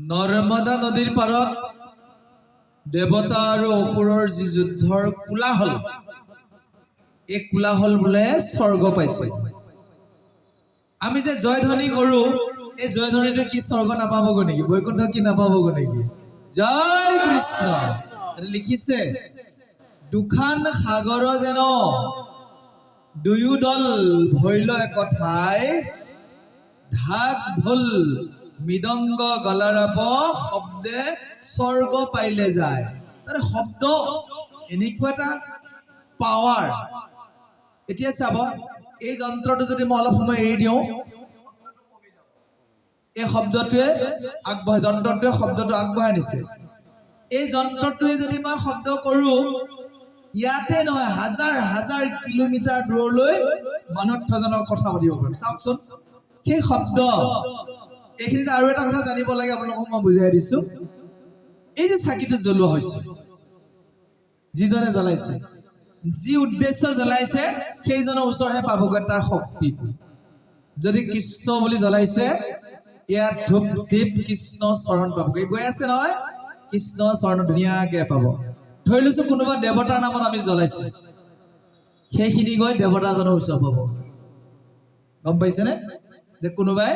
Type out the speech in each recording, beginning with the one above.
নৰ্মদা নদীৰ পাৰত দেৱতা আৰু অসুৰৰ যি যুদ্ধৰ কোলাহল, এই কোলাহল বোলে স্বৰ্গ পাইছে। আমি যে জয়ধ্বনি কৰো, এই জয়ধ্বনিটো কি স্বৰ্গ নাপাবগৈ নেকি? বৈকুণ্ঠ কি নাপাবগৈ নেকি? জয় কৃষ্ণ লিখিছে, দুখান সাগৰ যেন দুয়ো দল ভৈল একঠাই, ঢাক ঢোল মৃদংগ গলাৰাপ শব্দে স্বৰ্গ পাইলে যায়। মানে শব্দ এনেকুৱা এটা পাৱাৰ। এতিয়া চাব, এই যন্ত্ৰটো যদি মই অলপ সময় এৰি দিওঁ, এই শব্দটোৱে যন্ত্ৰটোৱে শব্দটো আগবঢ়াই নিছে। এই যন্ত্ৰটোৱে যদি মই শব্দ কৰো, ইয়াতে নহয় হাজাৰ হাজাৰ কিলোমিটাৰ দূৰলৈ মানৱজনক কথা পাতিব পাৰিম। চাওকচোন সেই শব্দ। এইখিনিতে আৰু এটা কথা জানিব লাগে, আপোনালোকক মই বুজাই দিছো। এই যে চাকিটো জ্বলোৱা হৈছে, যিজনে জ্বলাইছে, যি উদ্দেশ্য জ্বলাইছে, সেইজনৰ ওচৰহে পাবগৈ তাৰ শক্তিটো। যদি কৃষ্ণ বুলি জ্বলাইছে, ইয়াত ধূপ দীপ কৃষ্ণ চৰণ পাবগৈ। গৈ আছে নহয়, কৃষ্ণ চৰণ ধুনীয়াকে পাব। ধৰি লৈছো কোনোবা দেৱতাৰ নামত আমি জ্বলাইছো, সেইখিনি গৈ দেৱতাজনৰ ওচৰ পাব। গম পাইছেনে? যে কোনোবাই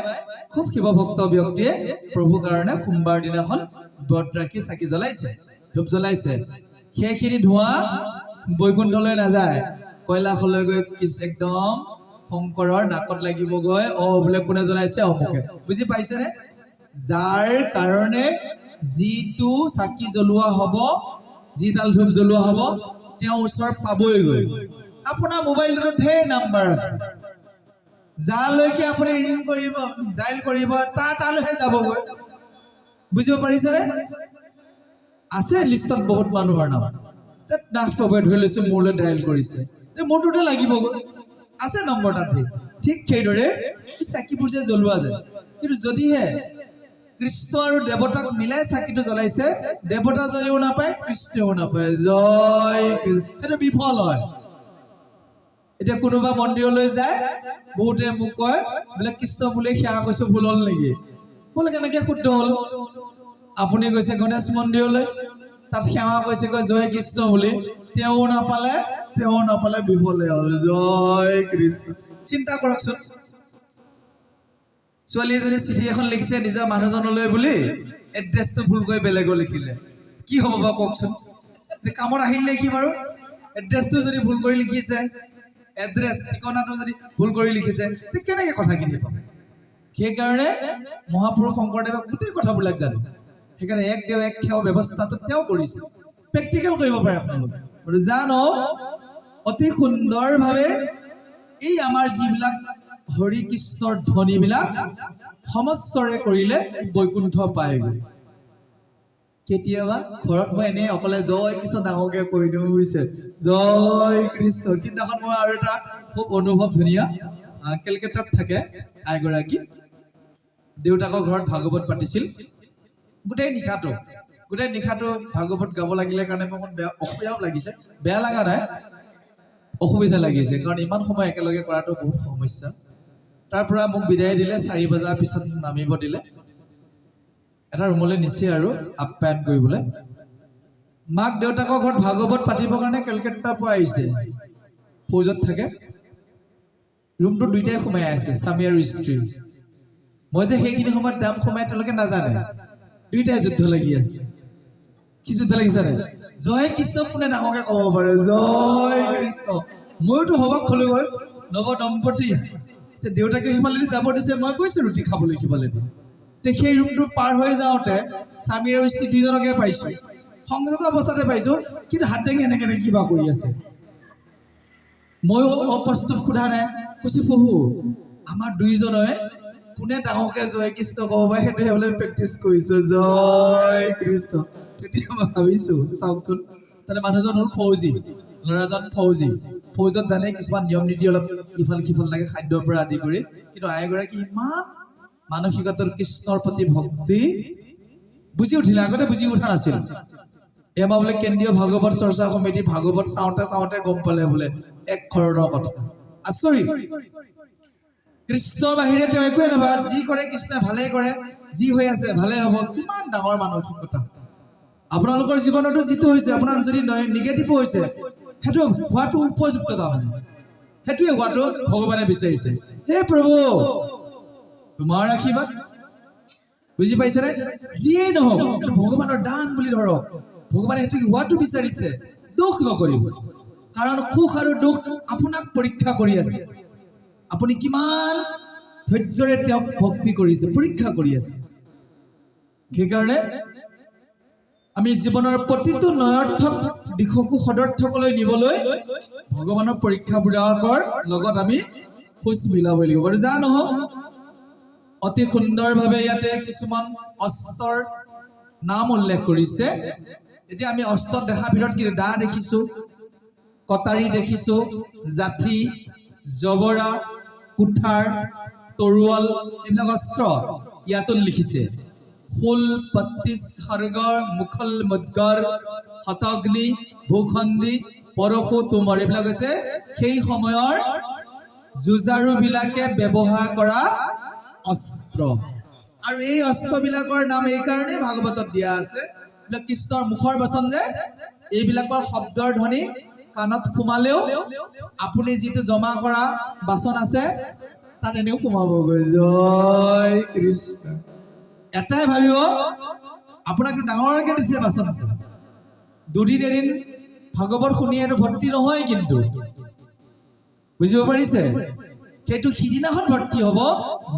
খুব শিৱভক্ত ব্যক্তিয়ে প্ৰভুৰ কাৰণে সোমবাৰ দিনাখন ব্ৰত ৰাখি চাকি জ্বলাইছে, ধূপ জ্বলাইছে, সেইখিনি ধোঁৱা বৈকুণ্ঠলৈ নাযায়, কৈলাশলৈ গৈ একদম শংকৰৰ নাকত লাগিবগৈ। বোলে কোনে জ্বলাইছে? অমুকে। বুজি পাইছেনে? যাৰ কাৰণে যিটো চাকি জ্বলোৱা হব, যিডাল ধূপ জ্বলোৱা হব, তেওঁ ওচৰত পাবইগৈ। আপোনাৰ মোবাইলটোত ঢেৰ নাম্বাৰ আছে, যালৈকে আপুনি ৰিং কৰিব, ডাইল কৰিব, তালৈহে যাবগৈ। বুজিব পাৰিছেনে? আছে লিষ্টত বহুত মানুহৰ নাম। নাথ প্ৰভুৱে ধৰি লৈছো মোলৈ ডাইল কৰিছে, মোৰটোতে লাগিবগৈ, আছে নম্বৰ তাত। ঠিক সেইদৰে চাকিবোৰ যে জ্বলোৱা যায়, কিন্তু যদিহে কৃষ্ণ আৰু দেৱতাক মিলাই চাকিটো জ্বলাইছে, দেৱতাজনেও নাপায়, কৃষ্ণও নাপায়। জয় কৃষ্ণ। সেইটো বিফল হয়। এতিয়া কোনোবা মন্দিৰলৈ যায়, বহুতে মোক কয় বোলে কৃষ্ণ বোলে সেৱা কৈছো, ভুল হল নেকি? বোলে কেনেকে শুদ্ধ হল? আপুনি গৈছে গণেশ মন্দিৰলৈ, তাত সেৱা কৈছে কয় জয় কৃষ্ণ বুলি, তেওঁ নাপালে, বিফলে হল। জয় কৃষ্ণ। চিন্তা কৰকচোন, ছোৱালী এজনী চিঠি এখন লিখিছে নিজৰ মানুহজনলৈ বুলি, এড্ৰেছটো ভুলকৈ বেলেগৰ লিখিলে, কি হ'ব বাৰু কওকচোন? কামত আহিল নেকি বাৰু? এড্ৰেছটো যদি ভুল কৰি লিখিছে, এড্ৰেছ ঠিকনাটো যদি ভুল কৰি লিখিছে, কেনেকে কথাখিনি পাব? সেইকাৰণে মহাপুৰুষ শংকৰদেৱে গোটেই কথাবিলাক জানে। সেইকাৰণে এক দেও এক সেৱা ব্যৱস্থাটো তেওঁ কৰিছে। প্ৰেক্টিকেল কৰিব পাৰে আপোনালোকে। জানো অতি সুন্দৰভাৱে এই আমাৰ যিবিলাক হৰি কৃষ্ণৰ ধ্বনিবিলাক সমস্বৰে কৰিলে বৈকুণ্ঠ পায়গৈ। কেতিয়াবা ঘৰত মই এনেই অকলে জয় কৃষ্ণ ডাঙৰকে কৈ দিওঁ, বুজিছে? জয় কৃষ্ণ। সিদিনাখন মোৰ আৰু এটা খুব অনুভৱ ধুনীয়া। কেলকাতাত থাকে আইগৰাকী, দেউতাকৰ ঘৰত ভাগৱত পাতিছিল। গোটেই নিশাটো ভাগৱত গাব লাগিলে কাৰণে মোৰ অসুবিধাও লাগিছে। বেয়া লগা নাই, অসুবিধা লাগিছে, কাৰণ ইমান সময় একেলগে কৰাটো বহুত সমস্যা। তাৰ পৰা মোক বিদায় দিলে, 4 বজাৰ পিছত নামিব দিলে, এটা ৰুমলৈ নিছে আৰু আপ্যায়ন কৰিবলৈ। মাক দেউতাকৰ ঘৰত ভাগৱত পাতিবৰ কাৰণে কেলকাতাৰ পৰা আহিছে, ফৌজত থাকে। ৰুমটো দুইটাই সোমাই আছে, স্বামী আৰু স্ত্ৰী। মই যে সেইখিনি সময়ত যাম সোমাই, তেওঁলোকে নাজানে। দুইটাই যুদ্ধ লাগি আছে। কি যুদ্ধ লাগিছে? জয় কৃষ্ণ কোনে ডাঙৰকে ক'ব পাৰে? জয় কৃষ্ণ। ময়োতো হবক থলো গৈ, নৱ দম্পতী। দেউতাকে সিফালেদি যাব দিছে, মই কৈছো ৰুটি খাবলৈ সিফালেদি। সেই ৰুমটো পাৰ হৈ যাওঁতে স্বামী আৰু স্ত্ৰী দুইজনকে পাইছো, সংযত অৱস্থাতে পাইছো, কিন্তু হাত দাঙি এনেকে কিবা কৰি আছে। ময়ো অপ্ৰস্তুত, সোধা নাই, কৈছো প্ৰভু আমাৰ দুইজনে কোনে ডাঙৰকে জয় কৃষ্ণ ক'ব পাৰে সেইটোহে বোলে প্ৰেক্টিচ কৰিছো। জয় কৃষ্ণ। তেতিয়া মই ভাবিছো, চাওকচোন, তাতে মানুহজন হ'ল ফৌজী, ল'ৰাজন ফৌজত জানে কিছুমান নিয়ম নীতি অলপ ইফাল সিফাল লাগে, খাদ্যৰ পৰা আদি কৰি। কিন্তু আইগৰাকী ইমান মানসিকতাৰ কৃষ্ণৰ প্ৰতি ভক্তি, বুজি উঠিলে, আগতে বুজি উঠা নাছিল। এবাৰ বোলে কেন্দ্ৰীয় ভাগৱত চৰ্চা সমিতি ভাগৱত চাওঁতে গম পালে বোলে এক ধৰণৰ কথা। আচৰিত। কৃষ্ণৰ বাহিৰে তেওঁ একোৱে নাভাবে যি কৰে কৃষ্ণই ভালেই কৰে যি হৈ আছে ভালেই হ'ব কিমান ডাঙৰ মানসিকতা আপোনালোকৰ জীৱনতো যিটো হৈছে আপোনাৰ যদি নিগেটিভ হৈছে সেইটো হোৱাটো উপযুক্ত তাৰমানে সেইটোৱে হোৱাটো ভগৱানে বিচাৰিছে হে প্ৰভু তোমাৰ আশীৰ্বাদ বুজি পাইছেনে যিয়েই নহওক ভগৱানৰ দান বুলি ধৰক ভগৱানে সেইটো হোৱাটো বিচাৰিছে দুখ নকৰিব কাৰণ সুখ আৰু দুখ আপোনাক পৰীক্ষা কৰি আছে আপুনি কিমান ধৈৰ্যৰে তেওঁক ভক্তি কৰিছে পৰীক্ষা কৰি আছে সেইকাৰণে আমি জীৱনৰ প্ৰতিটো নয়ৰ্থক দিশকো সদৰ্থকলৈ নিবলৈ ভগৱানৰ পৰীক্ষাবোৰৰ লগত আমি খোজ মিলাব লাগিব বাৰু যা নহওক অতি সুন্দৰভাৱে ইয়াতে কিছুমান অস্ত্ৰৰ নাম উল্লেখ কৰিছে এতিয়া আমি অস্ত্ৰত দেখা ভিতৰত কি দা দেখিছো কটাৰী দেখিছো জাঠি জবৰা কুঠাৰ তৰোৱাল এইবিলাক অস্ত্ৰ ইয়াতো লিখিছে ফুল 32 খৰ্গৰ মুখল মুদ্গৰ হতগ্নি ভূখণ্ডী পৰশু তুমৰ এইবিলাক হৈছে সেই সময়ৰ যুঁজাৰু বিলাকে ব্যৱহাৰ কৰা অস্ত্ৰ আৰু এই অস্ত্ৰবিলাকৰ নাম এই কাৰণে ভাগৱতত দিয়া আছে কৃষ্ণৰ মুখৰ বচন যে এইবিলাকৰ শব্দৰ ধ্বনি কাণত সোমালেও আপুনি যিটো জমা কৰা বাচন আছে তাত এনেও সোমাবগৈ জয় কৃষ্ণ এটাই ভাবিব আপোনাক ডাঙৰকৈ দিছে বাচন দুদিন এদিন ভাগৱত শুনি এইটো ভৰ্তি নহয় কিন্তু বুজিব পাৰিছে সেইটো সিদিনাখন ভৰ্তি হ'ব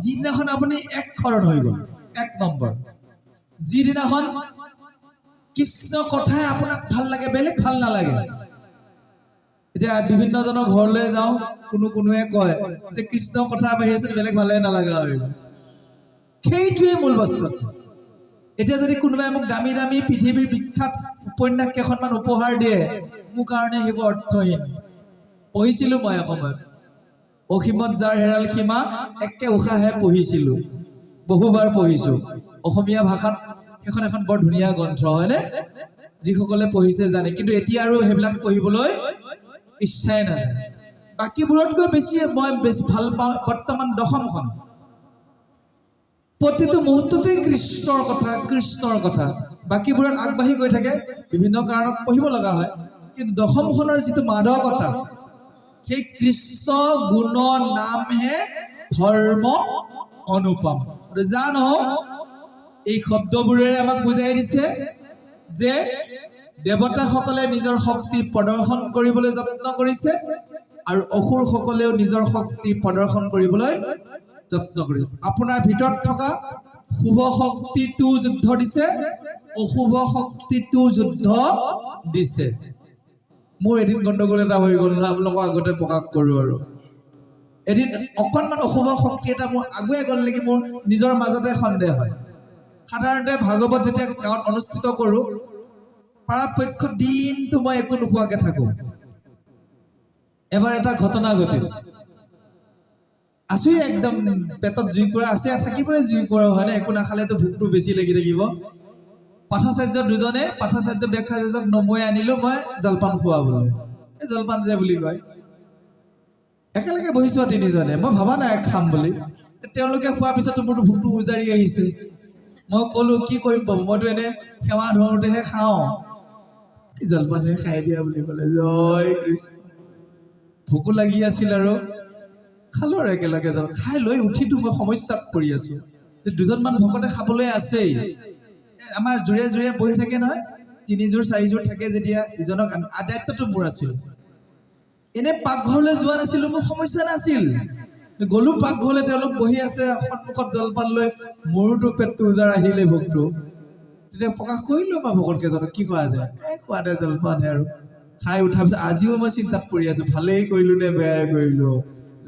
যিদিনাখন আপুনি এক খৰণ হৈ গ'ল এক নম্বৰ যিদিনাখন কৃষ্ণ কথাই আপোনাক ভাল লাগে বেলেগ ভাল নালাগে এতিয়া বিভিন্নজনৰ ঘৰলৈ যাওঁ কোনোৱে কয় যে কৃষ্ণ কথা বাহিৰে বেলেগ ভালে নালাগে আৰু সেইটোৱে মূল বস্তু এতিয়া যদি কোনোবাই মোক দামী দামী পৃথিৱীৰ বিখ্যাত উপন্যাস কেইখনমান উপহাৰ দিয়ে মোৰ কাৰণে সেইবোৰ অৰ্থহীন পঢ়িছিলোঁ মই এসময়ত অসীমত যাৰ হেৰাল সীমা একে উশাহে পঢ়িছিলোঁ বহুবাৰ পঢ়িছোঁ অসমীয়া ভাষাত সেইখন এখন বৰ ধুনীয়া গ্ৰন্থ হয়নে যিসকলে পঢ়িছে জানে কিন্তু এতিয়া আৰু সেইবিলাক পঢ়িবলৈ ইচ্ছাই নাযায় বাকীবোৰতকৈ বেছি মই বেছি ভাল পাওঁ বৰ্তমান দশমখন প্ৰতিটো মুহূৰ্ততে কৃষ্ণৰ কথা বাকীবোৰত আগবাঢ়ি গৈ থাকে বিভিন্ন কাৰণত পঢ়িব লগা হয় কিন্তু দশমখনৰ যিটো মাদকতা সেই কৃষ্ণ গুণৰ নামহে ধৰ্ম অনুপম যা নহওক এই শব্দবোৰেৰে আমাক বুজাই দিছে যে দেৱতাসকলে নিজৰ শক্তি প্ৰদৰ্শন কৰিবলৈ যত্ন কৰিছে আৰু অসুৰসকলেও নিজৰ শক্তি প্ৰদৰ্শন কৰিবলৈ যত্ন কৰিছে আপোনাৰ ভিতৰত থকা শুভ শক্তিটো যুদ্ধ দিছে অশুভ শক্তিটো যুদ্ধ দিছে মোৰ এদিন গণ্ডগোল এটা হৈ গ'ল না আপোনালোকক আগতে প্ৰকাশ কৰোঁ আৰু এদিন অকণমান অশুভ শক্তি এটা মোৰ আগুৱাই গ'ল নেকি মোৰ নিজৰ মাজতে সন্দেহ হয় সাধাৰণতে ভাগৱত যেতিয়া গাঁৱত অনুষ্ঠিত কৰোঁ পৰাপক্ষত দিনটো মই একো নোখোৱাকৈ থাকোঁ এবাৰ এটা ঘটনা ঘটিল আছোঁ একদম পেটত জুই কৰা আছে থাকিবই জুই কৰা হয়নে একো নাখালেতো ভোকটো বেছি লাগি থাকিব পাঠাচাৰ্য দুজনে পাঠাচাৰ্য ব্যাখ্যাচাৰ্যক নমৈ আনিলোঁ মই জলপান খুৱাবলৈ এই জলপান যে বুলি কয় একেলগে বহিছোঁ তিনিজনে মই ভবা নাই খাম বুলি তেওঁলোকে খোৱাৰ পিছতো মোৰতো ভোকটো উজাৰি আহিছে মই ক'লোঁ কি কৰিম পাব মইতো এনে সেৱা ধৰোঁতেহে খাওঁ জলপানহে খাই দিয়া বুলি ক'লে জয় কৃষ্ণ ভোকো লাগি আছিল আৰু খালোঁ আৰু একেলগে যাওঁ খাই লৈ উঠিতো মই সমস্যাত পৰি আছোঁ যে দুজনমান ভকতে খাবলৈ আছেই আমাৰ জোৰে জোৰে বহি থাকে নহয় 3 যোৰ 4 যোৰ থাকে যেতিয়া ইজনক আদায়ত্বটো মোৰ আছিল এনে পাকঘৰলৈ যোৱা নাছিলোঁ মোৰ সমস্যা নাছিল গ'লো পাকঘৰলৈ তেওঁলোক বহি আছে সন্মুখত জলপান লৈ মোৰতো পেটটো উজাৰ আহিলে ভোকটো তেতিয়া প্ৰকাশ কৰিলোঁ বা ভকতকেইজনক কি কৰা যায় খোৱা দে জলপানহে আৰু খাই উঠাৰ পিছত আজিও মই চিন্তাত পৰি আছোঁ ভালেই কৰিলোঁ নে বেয়াই কৰিলোঁ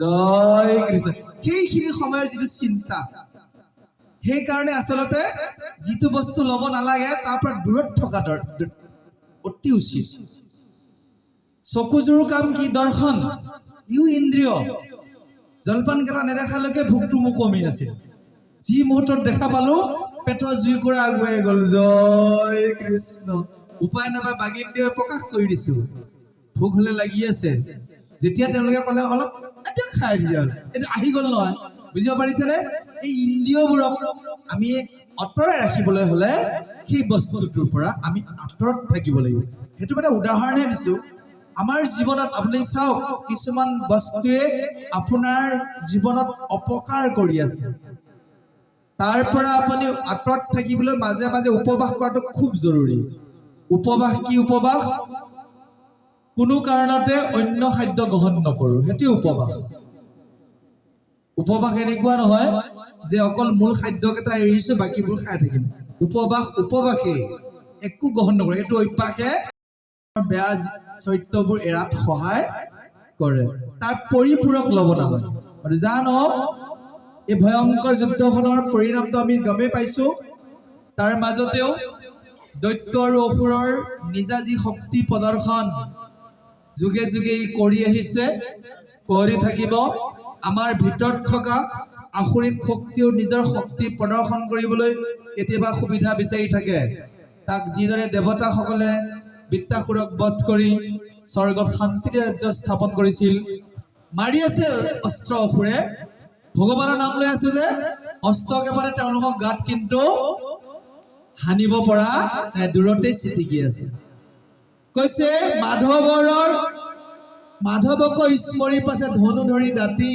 জয় কৃষ্ণ সেইখিনি সময়ৰ যিটো চিন্তা সেইকাৰণে আচলতে যিটো বস্তু ল'ব নালাগে তাৰ পৰা দূৰত থকা অতি উচিত চকুযোৰ কাম কি দৰ্শন ইও ইন্দ্ৰিয় জলপান কেইটা নেদেখালৈকে ভোকটো মোৰ কমি আছিল যি মুহূৰ্তত দেখা পালোঁ পেটৰ জুই কৰা আগুৱাই গ'ল জয় কৃষ্ণ উপায় নাপায় বাগিন্দ্ৰিয়ে প্ৰকাশ কৰি দিছোঁ ভোক হ'লে লাগি আছে যেতিয়া তেওঁলোকে ক'লে অলপ এতিয়া খাই দিয়া এইটো আহি গ'ল নহয় বুজিব পাৰিছেনে? এই ইন্দ্ৰিয়বোৰক আমি আঁতৰাই ৰাখিবলৈ হ'লে সেই বস্তুটোৰ পৰা আমি আঁতৰত থাকিব লাগিব। সেইটো এটা উদাহৰণহে দিছোঁ। আমাৰ জীৱনত আপুনি চাওক, কিছুমান বস্তুৱে আপোনাৰ জীৱনত অপকাৰ কৰি আছে। তাৰ পৰা আপুনি আঁতৰত থাকিবলৈ মাজে মাজে উপবাস কৰাটো খুব জৰুৰী। উপবাস কি উপবাস? কোনো কাৰণতে অন্য খাদ্য গ্ৰহণ নকৰোঁ, সেইটো উপবাস। উপবাস এনেকুৱা নহয় যে অকল মূল খাদ্যকেইটা এৰিছোঁ বাকীবোৰ খাই থাকিম। উপবাস উপবাসেই, একো গ্ৰহণ নকৰে। এইটো অভ্যাসে বেয়া চৰিত্ৰবোৰ এৰাত সহায় কৰে। তাৰ পৰিপূৰক ল'ব নালাগে। যা নহওক, এই ভয়ংকৰ যুদ্ধখনৰ পৰিণামটো আমি গমেই পাইছোঁ। তাৰ মাজতেও দৈত্য আৰু অসুৰৰ নিজা যি শক্তি প্ৰদৰ্শন যুগে যুগে ই কৰি আহিছে, কৰি থাকিব। আমাৰ ভিতৰত থকা আসুৰিক শক্তিও নিজৰ শক্তি প্ৰদৰ্শন কৰিবলৈ কেতিয়াবা সুবিধা বিচাৰি থাকে। তাক যিদৰে দেৱতাসকলে বৃত্তাসুৰক বধ কৰি স্বৰ্গত শান্তিৰ ৰাজ্য স্থাপন কৰিছিল, মাৰি আছে অস্ত্ৰ অসুৰে। ভগৱানৰ নাম লৈ আছো যে অস্ত্ৰ একেবাৰে তেওঁলোকক গাত কিন্তু হানিব পৰা নাই, দূৰতে চিটিকি আছে। কৈছে মাধৱক স্মৰি পাছে ধনু ধৰি দাঁতি,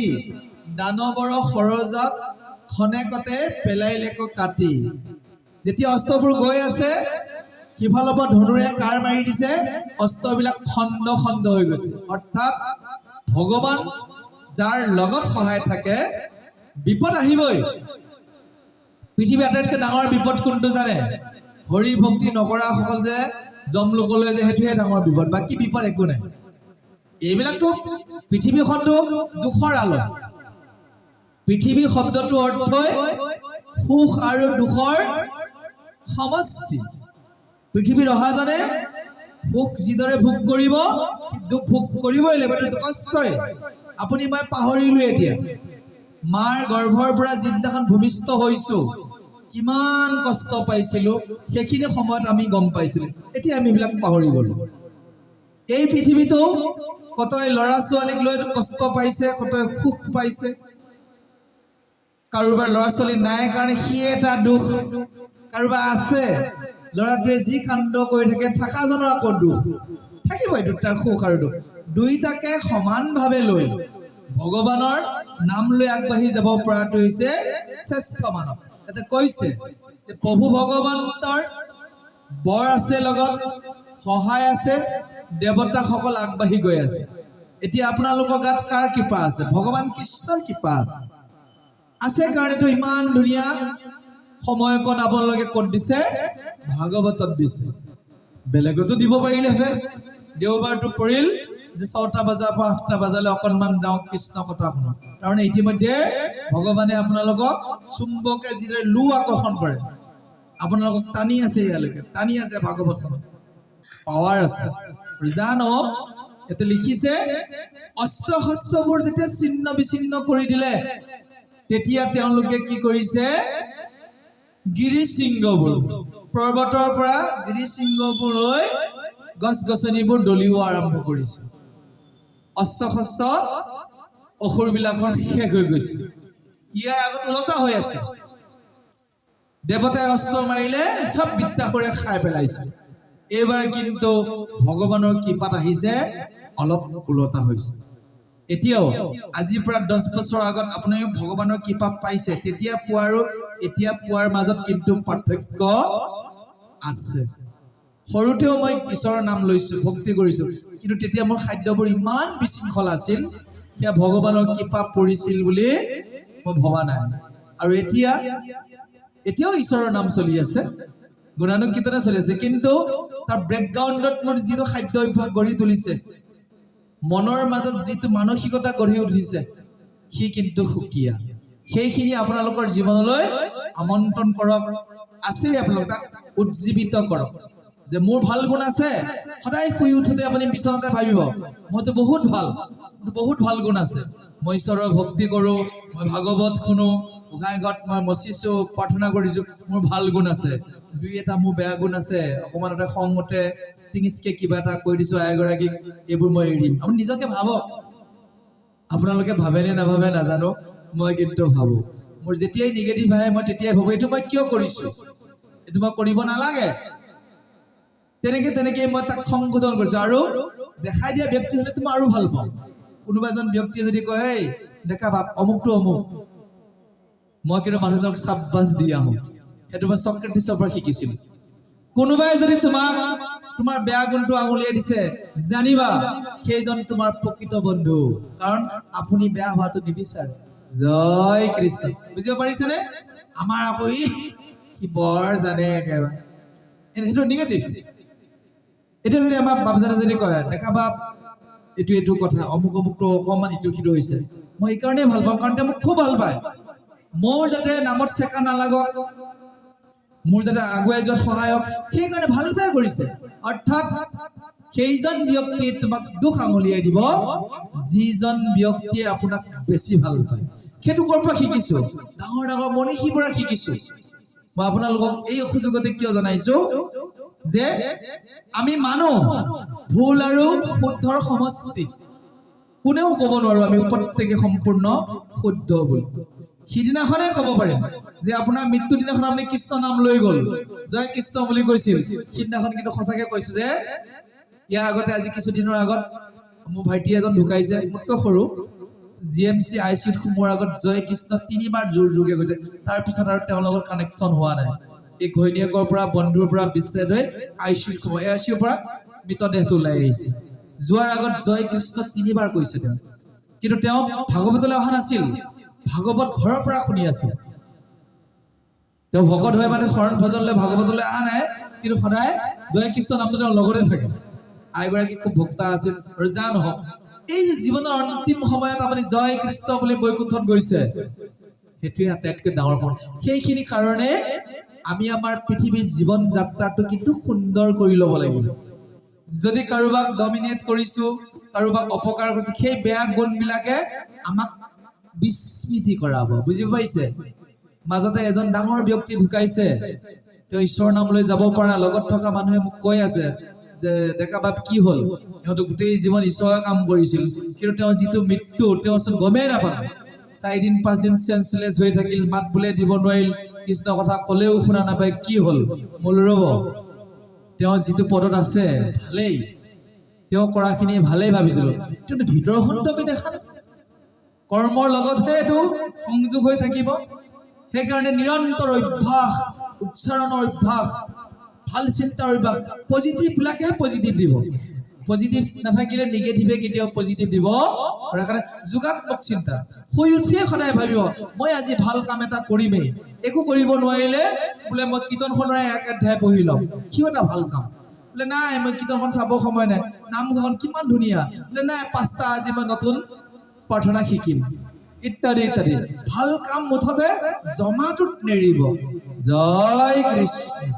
দানৱৰ সৰজাক খনেকতে পেলাইলেক কাটি। যেতিয়া অস্ত্ৰবোৰ গৈ আছে, সিফালৰ পৰা ধনুৰে কাৰ মাৰি দিছে, অস্ত্ৰবিলাক খণ্ড খণ্ড হৈ গৈছে। অৰ্থাৎ ভগৱান যাৰ লগত সহায় থাকে, বিপদ আহিবই। পৃথিৱীৰ আটাইতকৈ ডাঙৰ বিপদ কোনটো জানে? হৰি ভক্তি নকৰাসকল যে যমলোকলৈ যে, সেইটোহে ডাঙৰ বিপদ। বাকী বিপদ একো নাই। এইবিলাকতো পৃথিৱীখনটো দুখৰ আলয়। পৃথিৱী শব্দটোৰ অৰ্থই সুখ আৰু দুখৰ সমষ্টি। পৃথিৱীত অহাজনে সুখ যিদৰে ভোগ কৰিব, দুখ ভোগ কৰিবই লাগিব। এইটো কষ্টই। আপুনি মই পাহৰিলো এতিয়া মাৰ গৰ্ভৰ পৰা যিদিনাখন ভূমিষ্ঠ হৈছো, কিমান কষ্ট পাইছিলো, সেইখিনি সময়ত আমি গম পাইছিলো। এতিয়া আমি এইবিলাক পাহৰি গলো। এই পৃথিৱীতো কতই ল'ৰা ছোৱালীক লৈ কষ্ট পাইছে, কতই সুখ পাইছে। কাৰোবাৰ ল'ৰা ছোৱালী নাই কাৰণে সি এটা দুখ, কাৰোবাৰ আছে ল'ৰাটোৱে যি কাণ্ড কৰি থাকে, থাকাজনৰ আকৌ দুখ থাকিবই। দুটাৰ সুখ আৰু দুখ দুইটাকে সমানভাৱে লৈ ভগৱানৰ নাম লৈ আগবাঢ়ি যাব পৰাটো হৈছে শ্ৰেষ্ঠ মানৱ। ইয়াতে কৈছে যে প্ৰভু ভগৱন্তৰ বৰ আছে, লগত সহায় আছে, দেৱতাসকল আগবাঢ়ি গৈ আছে। এতিয়া আপোনালোকৰ গাত কাৰ কৃপা আছে? ভগৱান কৃষ্ণৰ কৃপা আছে। আছে কাৰণেতো ইমান ধুনীয়া সময়কণ আপোনালোকে ক'ত দিছে? ভাগৱতত দিছে। বেলেগতো দিব পাৰিলেহেঁতেন। দেওবাৰটো পৰিল যে 6টা বজাৰ পৰা 8টা বজালৈ অকণমান যাওঁ কৃষ্ণ কথা শুনো। তাৰমানে ইতিমধ্যে ভগৱানে আপোনালোকক চুম্বকে যিদৰে লো আকৰ্ষণ কৰে, আপোনালোকক টানি আছে, ইয়ালৈকে টানি আছে। ভাগৱতখন পাৱাৰ আছে। জানো ইয়াতে লিখিছে, অস্ত্ৰ শস্ত্ৰবোৰ যেতিয়া ছিন্ন বিচ্ছিন্ন কৰি দিলে, তেতিয়া তেওঁলোকে কি কৰিছে? গিৰি শৃংগবোৰ, পৰ্বতৰ পৰা গিৰি শৃংগবোৰ লৈ গছ গছনিবোৰ দলিওৱা আৰম্ভ কৰিছে। অস্ত্ৰ শস্ত্ৰ অসুৰবিলাকৰ শেষ হৈ গৈছে। ইয়াৰ আগত ওলটা হৈ আছে। দেৱতাই অস্ত্ৰ মাৰিলে চব বৃত্তাসুৰে খাই পেলাইছে। এইবাৰ কিন্তু ভগৱানৰ কৃপাত আহিছে, অলপ ওলটা হৈছে। এতিয়াও আজিৰ পৰা 10 বছৰ আগত আপোনালোকে ভগৱানৰ কৃপা পাইছে, তেতিয়া পোৱা আৰু এতিয়া পোৱাৰ মাজত কিন্তু পাৰ্থক্য আছে। সৰুতেও মই ঈশ্বৰৰ নাম লৈছো, ভক্তি কৰিছো, কিন্তু তেতিয়া মোৰ খাদ্যবোৰ ইমান বিশৃংখল আছিল, সেয়া ভগৱানৰ কৃপা পৰিছিল বুলি মই ভবা নাই। আৰু এতিয়াও ঈশ্বৰৰ নাম চলি আছে, গুণানুকীৰ্তনে চলি আছে, কিন্তু তাৰ বেকগ্ৰাউণ্ডত মোৰ যিটো খাদ্য অভ্যাস গঢ়ি তুলিছে, মনৰ মাজত যিটো মানসিকতা গঢ়ি উঠিছে, সি কিন্তু সুকীয়া। সেইখিনি আপোনালোকৰ জীৱনলৈ আমন্ত্ৰণ কৰক। আছেই আপোনালোক, তাক উজ্জীৱিত কৰক যে মোৰ ভাল গুণ আছে। সদায় শুই উঠোতে আপুনি বিচনাতে ভাবিব, মইতো বহুত ভাল গুণ আছে। মই ঈশ্বৰৰ ভক্তি কৰোঁ, মই ভাগৱত শুনো, গোসাঁই ঘৰত মই মচিছো, প্ৰাৰ্থনা কৰিছো, মোৰ ভাল গুণ আছে। দুই এটা মোৰ বেয়া গুণ আছে, অকণমানতে খং উঠে, টিঙিচকে কিবা এটা কৈ দিছো আইগৰাকীক, এইবোৰ মই এৰিম। আপুনি নিজকে ভাবক। আপোনালোকে ভাবেনে নাভাবে নাজানো, মই কিন্তু ভাবোঁ মোৰ যেতিয়াই নিগেটিভ আহে মই তেতিয়াই ভাবোঁ এইটো মই কিয় কৰিছোঁ, এইটো মই কৰিব নালাগে। তেনেকৈ মই তাক সংশোধন কৰিছোঁ আৰু দেখাই দিয়া ব্যক্তি হ'লেতো মই আৰু ভাল পাওঁ। কোনোবা এজন ব্যক্তিয়ে যদি কয় এই দেখা বাপ অমুকটো অমুক, মই কিন্তু মানুহজনক চাব্বাছ দি আহোঁ। সেইটো মই চক্ৰেটিছৰ পৰা শিকিছিলোঁ। কোনোবাই যদি তোমাৰ বেয়া গুণটো আঙুলিয়াই দিছে জানিবা সেইজন তোমাৰ প্ৰকৃত বন্ধু, কাৰণ আপুনি বেয়া হোৱাটো নিবিচাৰে। জয় কৃষ্ণ। বুজিব পাৰিছেনে? আমাৰ আকৌ সি বৰ জানে একেবাৰে, সেইটো নিগেটিভ। এতিয়া যদি আমাৰ বাপজনে যদি কয় দেখা বাপ এইটো কথা অমুকটো অকণমান ইটো সিটো হৈছে, মই এইকাৰণেই ভাল পাওঁ কাৰণ তেওঁ মোক খুব ভাল পায়। মোৰ যাতে নামত চেকা নালাগক, মোৰ যাতে আগুৱাই যোৱাত সহায়ক, সেইকাৰণে ভাল পাই কৰিছে। অৰ্থাৎ সেইজন ব্যক্তিয়ে তোমাক দুখ আঙুলিয়াই দিব যিজন ব্যক্তিয়ে আপোনাক বেছি ভাল পায়। সেইটো ক'ৰ পৰা শিকিছোঁ? ডাঙৰ ডাঙৰ মনীষীৰ পৰা শিকিছোঁ। মই আপোনালোকক এই সুযোগতে কিয় জনাইছোঁ যে আমি মানুহ ভুল আৰু শুদ্ধৰ সমষ্টি, কোনেও ক'ব নোৱাৰো আমি প্ৰত্যেকে সম্পূৰ্ণ শুদ্ধ বুলি। সিদিনাখনে ক'ব পাৰিম যে আপোনাৰ মৃত্যুৰ দিনাখন আপুনি কৃষ্ণ নাম লৈ গ'ল, জয় কৃষ্ণ বুলি কৈছিল, সিদিনাখন কিন্তু সঁচাকে কৈছোঁ যে ইয়াৰ আগতে আজি কিছুদিনৰ আগত মোৰ ভাইটি এজন ঢুকাইছে, মোতকৈ সৰু, GMC ICUত সোমোৱাৰ আগত জয় কৃষ্ণ 3বাৰ জোৰ জোৰকে কৈছে। তাৰপিছত আৰু তেওঁৰ লগত কানেকশ্যন হোৱা নাই। এই ঘৈণীয়েকৰ পৰা বন্ধুৰ পৰা বিচ্ছেদ হৈ ICUত সোমাই ICUৰ পৰা মৃতদেহটো ওলাই আহিছে। যোৱাৰ আগত জয় কৃষ্ণ 3বাৰ কৈছে তেওঁ, কিন্তু তেওঁ ভাগৱতলৈ অহা নাছিল, ভাগৱত ঘৰৰ পৰা শুনি আছিল। তেওঁ ভকত হৈ মানে শৰণ ভজনলৈ ভাগৱতলৈ অহা নাই, কিন্তু সদায় জয় কৃষ্ণ নামটো তেওঁৰ লগতে থাকে। আইগৰাকী খুব ভক্তা আছিল। আৰু যা নহওক এই যে জীৱনৰ অন্তিম সময়ত আপুনি জয় কৃষ্ণ বুলি বৈকুণ্ঠত গৈছে, সেইটোৱে আটাইতকৈ ডাঙৰ কথা। সেইখিনি কাৰণে আমি আমাৰ পৃথিৱীৰ জীৱন যাত্ৰাটো কিন্তু সুন্দৰ কৰি ল'ব লাগিব। যদি কাৰোবাক ডমিনেট কৰিছোঁ, কাৰোবাক অপকাৰ কৰিছোঁ, সেই বেয়া গুণবিলাকে আমাক বিস্মৃতি কৰাব। বুজি পাইছে? মাজতে এজন ডাঙৰ ব্যক্তি ঢুকাইছে, তেওঁ ঈশ্বৰৰ নামলৈ যাব পৰা নাই। লগত থকা মানুহে মোক কৈ আছে যে ডেকা বাপ কি হ'ল, তেওঁতো গোটেই জীৱন ঈশ্বৰৰ কাম কৰিছিল, কিন্তু তেওঁ যিটো মৃত্যু তেওঁচোন গমেই নাপালে। 4 দিন 5 দিন চেঞ্চলেছ হৈ থাকিল, মাত বোলে দিব নোৱাৰিল, কৃষ্ণ কথা ক'লেও শুনা নাপায়, কি হ'ল? মই ৰ'ব, তেওঁ যিটো পদত আছে ভালেই, তেওঁ কৰাখিনি ভালেই ভাবিছিলোঁ, কিন্তু ভিতৰখনতো আমি দেখা নাই। কৰ্মৰ লগতহে এইটো সংযোগ হৈ থাকিব। সেইকাৰণে নিৰন্তৰ অভ্যাস, উচ্চাৰণৰ অভ্যাস, ভাল চিন্তাৰ অভ্যাস, পজিটিভবিলাকেহে পজিটিভ দিব। পজিটিভ নাথাকিলে নিগেটিভে কেতিয়াও পজিটিভ দিব। সেইকাৰণে যোগাত্মক চিন্তা, শুই উঠিয়ে সদায় ভাবিব মই আজি ভাল কাম এটা কৰিমেই। একো কৰিব নোৱাৰিলে বোলে মই কীৰ্তনখনৰে 1 অধ্যায় পঢ়ি ল'ম, সিও এটা ভাল কাম। বোলে নাই মই কীৰ্তনখন চাব সময় নাই, নামঘৰখন কিমান ধুনীয়া, বোলে নাই 5টা আজি মই নতুন প্ৰাৰ্থনা শিকিম, ইত্যাদি ইত্যাদি। ভাল কাম মুঠতে জমাটোত নেৰিব। জয় কৃষ্ণ।